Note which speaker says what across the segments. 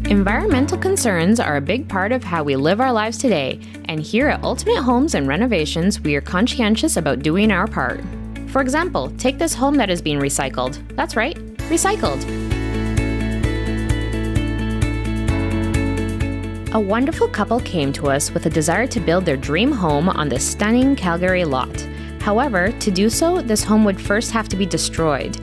Speaker 1: Environmental concerns are a big part of how we live our lives today, and here at Ultimate Homes and Renovations, we are conscientious about doing our part. For example, take this home that is being recycled. That's right, recycled. A wonderful couple came to us with a desire to build their dream home on this stunning Calgary lot. However, to do so, this home would first have to be destroyed.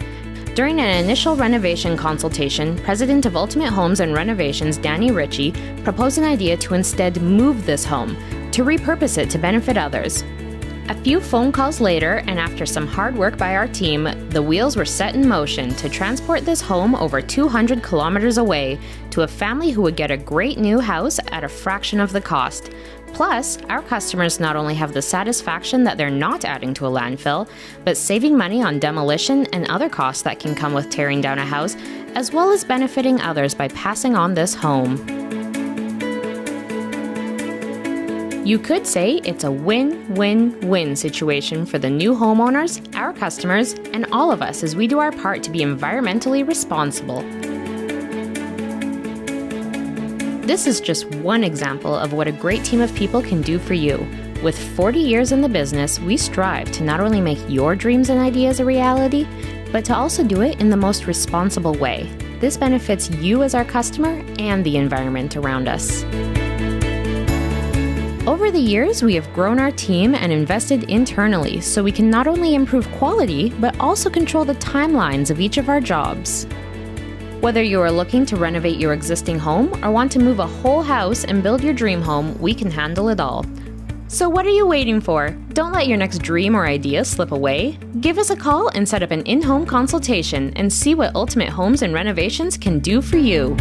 Speaker 1: During an initial renovation consultation, President of Ultimate Homes and Renovations, Danny Ritchie, proposed an idea to instead move this home, to repurpose it to benefit others. A few phone calls later, and after some hard work by our team, the wheels were set in motion to transport this home over 200 kilometers away to a family who would get a great new house at a fraction of the cost. Plus, our customers not only have the satisfaction that they're not adding to a landfill, but saving money on demolition and other costs that can come with tearing down a house, as well as benefiting others by passing on this home. You could say it's a win-win-win situation for the new homeowners, our customers, and all of us as we do our part to be environmentally responsible. This is just one example of what a great team of people can do for you. With 40 years in the business, we strive to not only make your dreams and ideas a reality, but to also do it in the most responsible way. This benefits you as our customer and the environment around us. Over the years, we have grown our team and invested internally so we can not only improve quality, but also control the timelines of each of our jobs. Whether you are looking to renovate your existing home or want to move a whole house and build your dream home, we can handle it all. So what are you waiting for? Don't let your next dream or idea slip away. Give us a call and set up an in-home consultation and see what Ultimate Homes and Renovations can do for you.